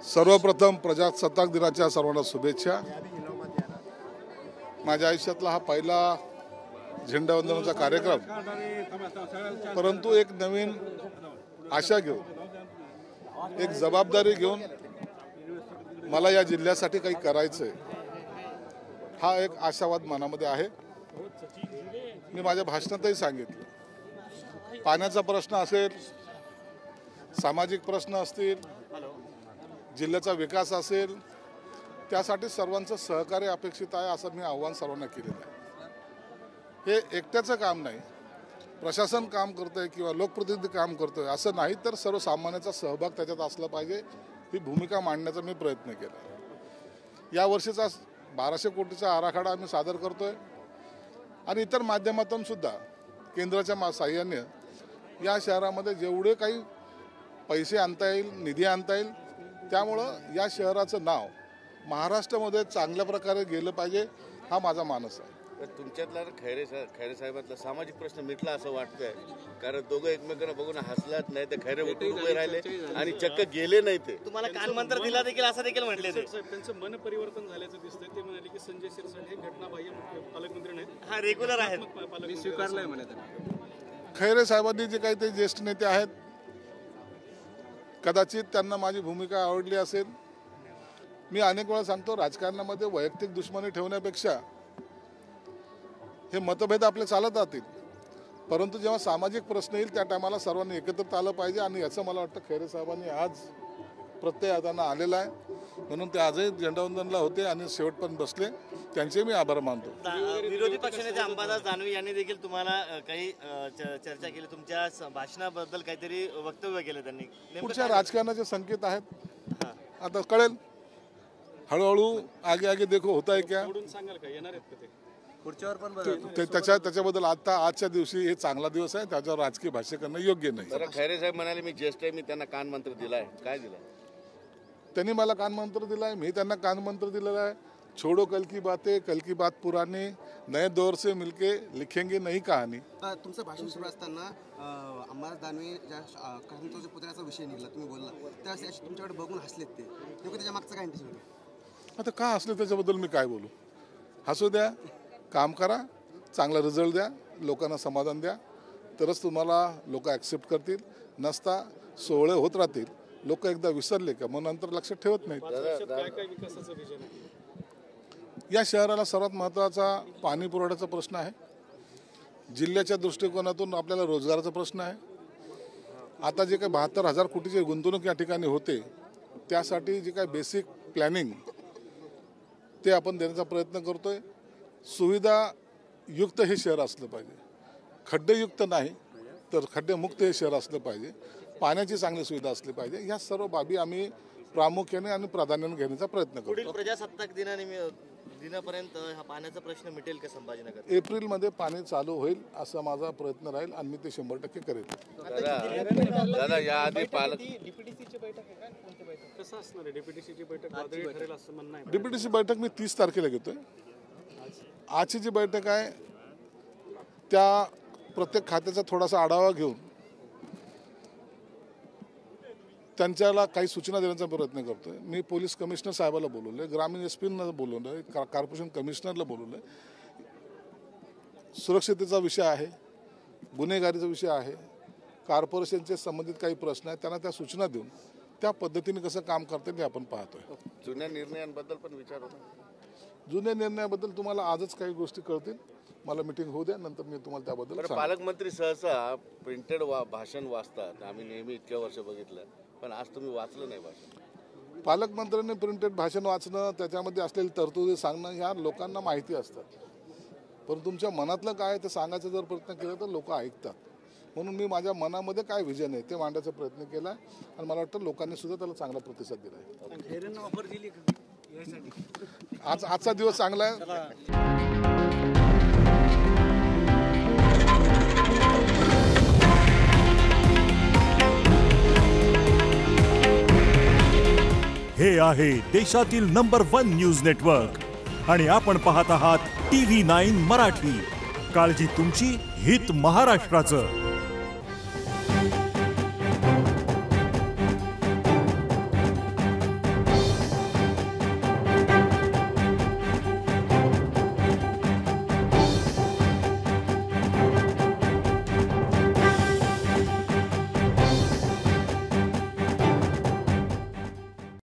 सर्वप्रथम प्रजासत्ताक दिनाच्या सर्वांना शुभेच्छा। माझ्या आयुष्यातला हा पहिला झेंडावंदनाचा कार्यक्रम, परंतु एक नवीन आशा घेऊन, एक जबाबदारी घेऊन मला या जिल्ह्यासाठी काही करायचंय, हा एक आशावाद मनामध्ये आहे। मी माझ्या भाषणातही सांगितलं, पाण्याचा प्रश्न असेल, सामाजिक प्रश्न असतील, जिल्ह्याचा विकास असेल, त्यासाठी सर्वांचं सहकार्य अपेक्षित आहे असं मी आव्हान सर्वांना केलेलं आहे। हे एकट्याचं काम नाही, प्रशासन काम करतंय किंवा लोकप्रतिनिधी काम करतोय असं नाही, तर सर्वसामान्यांचा सहभाग त्याच्यात असला पाहिजे, ही भूमिका मांडण्याचा मी प्रयत्न केला। या वर्षीचा 1200 कोटीचा आराखडा आम्ही सादर करतोय आणि इतर माध्यमातून सुद्धा केंद्राच्या साहाय्याने या शहरामध्ये जेवढे काही पैसे आणता येईल, निधी आणता येईल, त्यामुळं या शहराचं नाव महाराष्ट्रामध्ये चांगल्या प्रकारे गेलं पाहिजे, हा माझा मानस आहे। तुमच्यातला खैरे साहेबातला सामाजिक प्रश्न मिटला असं वाटतंय, कारण दोघं एकमेकांना बघून हसलात नाही, ते खैरे उठून उभे राहिले आणि चक्क गेले नाही। ते तुम्हाला कानमंत्र दिला देखील असं देखील म्हटले, त्यांचं मन परिवर्तन झाल्याचं दिसतंय। ते म्हणाले की संजय शिरसाट हे घटनाबाह्य पालकमंत्री नाहीत, हा रेग्युलर आहेत, मी स्वीकारलंय म्हणे। खैरे साहेबांनी जे काही ते ज्येष्ठ नेते आहेत, कदाचित त्यांना माझी भूमिका आवडली असेल। मी अनेक वेळा सांगतो, राजकारणामध्ये वैयक्तिक दुश्मनी ठेवण्यापेक्षा हे मतभेद आपले चालत राहतील, परंतु जेव्हा सामाजिक प्रश्न येईल त्या टायमाला सर्वांनी एकत्रित आलं पाहिजे आणि याचं मला वाटतं खैरे साहेबांनी आज प्रत्यय त्यांना आलेला आहे, म्हणून ते आजही झेंडावंदनला होते आणि शेवटपर्यंत बसले, त्यांचे मी आभार मानतो। विरोधी पक्षनेते अंबादास दानवे यांनी देखील तुम्हाला काही चर्चा केली, तुमच्या भाषणाबद्दल काहीतरी वक्तव्य केलं त्यांनी। पुढच्या राजकारणाचे संकेत आहेत, आता कळेल, हळूहळू आगे आगे देखो होता है क्या, सांगाल का येणार आहेत का ते पुढच्यावर पण त्याच्याबद्दल आजच्या दिवशी हे चांगला दिवस आहे, त्याच्यावर राजकीय भाष्य करणं योग्य नाही। खैरे साहेब म्हणाले मी ज्येष्ठ आहे, मी त्यांना कानमंत्र दिलाय, काय दिलाय? त्यांनी मला कानमंत्र दिलाय, मी त्यांना कानमंत्र दिलेला आहे, छोड़ो कल की बात पुरानी, नए दौर से मिलके लिखेंगे नई कहानी। तुमचं भाषण सुरू असताना अंबादास दानवे ज्या पुतळ्याचा विषय निघाला, तुम्ही बोलला त्या तुमच्याकडे बघून हसलेत, ते नेमकं त्याच्या मागचं काय इंटेन्शन होतं? आता का हसले त्याच्याबद्दल मी काय बोलू? हसू द्या, काम करा, चांगला रिझल्ट द्या, लोकांना समाधान द्या, तरच तुम्हाला लोक ॲक्सेप्ट करतील। नसता सोहळे होत राहतील, लोक एकदा विसरले का मग नंतर लक्षात ठेवत नाहीत। या शहराला सर्वात महत्त्वाचा पाणी पुरवठ्याचा प्रश्न आहे, जिल्ह्याच्या दृष्टिकोनातून आपल्याला रोजगाराचा प्रश्न आहे। आता जे काही 72,000 कोटीची गुंतवणूक या ठिकाणी होते, त्यासाठी जे काही बेसिक प्लॅनिंग ते आपण देण्याचा प्रयत्न करतोय। सुविधायुक्त हे शहर असलं पाहिजे, खड्डेयुक्त नाही तर खड्डेमुक्त हे शहर असलं पाहिजे, पाण्याची चांगली सुविधा असली पाहिजे। ह्या सर्व बाबी आम्ही प्रामुख्याने आणि प्राधान्याने घेण्याचा प्रयत्न करतो। प्रजासत्ताक दिनापर्यंत हा पाण्याचा प्रश्न मिटेल का संभाजीनगर? एप्रिलमध्ये पाणी चालू होईल असा माझा प्रयत्न राहील आणि मी ते 100% करेल। दादा याआधी डीपीटीसीची बैठक आहे का? कोणती बैठक कसं असणार आहे? डीपीटीसीची बैठक वादळी ठरेल असं म्हणणं आहे। डीपीटीसी बैठक मी 30 तारखेला घेतोय। आजची जी बैठक आहे त्या प्रत्येक खात्याचा थोडासा आढावा घेऊन त्यांच्याला काही सूचना देण्याचा प्रयत्न करतोय। मी पोलीस कमिशनर साहेबाला बोलवलंय, ग्रामीण एसपींना बोलवलंय, कॉर्पोरेशन कमिशनरला बोलवलंय। सुरक्षिततेचा विषय आहे, गुन्हेगारीचा विषय आहे, कॉर्पोरेशनचे संबंधित काही प्रश्न आहेत, त्यांना त्या सूचना देऊन त्या पद्धतीने कसं काम करते ते आपण पाहतोय। जुन्या निर्णयांबद्दल पण विचार होता, जुन्या निर्णयाबद्दल तुम्हाला आजच काही गोष्टी कळतील, मला मीटिंग होऊ द्या, नंतर मी तुम्हाला त्याबद्दल सांगेन। पालकमंत्री सहसा प्रिंटेड भाषण वाचतात, आम्ही नेहमी इतक्या वर्ष बघितलं, पण आज तुम्ही वाचलं नाही भाषण। पालकमंत्र्यांनी प्रिंटेड भाषण वाचणं, त्याच्यामध्ये असलेली तरतुदी सांगणं ह्या लोकांना माहिती असतात, पण तुमच्या मनातलं काय ते सांगायचा जर प्रयत्न केला तर लोक ऐकतात, म्हणून मी माझ्या मनामध्ये काय विजन आहे ते मांडायचा प्रयत्न केला आणि मला वाटतं लोकांनी सुद्धा त्याला चांगला प्रतिसाद दिला आहे। आजचा दिवस चांगला आहे। हे आहे देशातील नंबर 1 न्यूज नेटवर्क आणि आपण पाहत आहात TV9 मराठी। काळजी तुमची, हित महाराष्ट्राचं।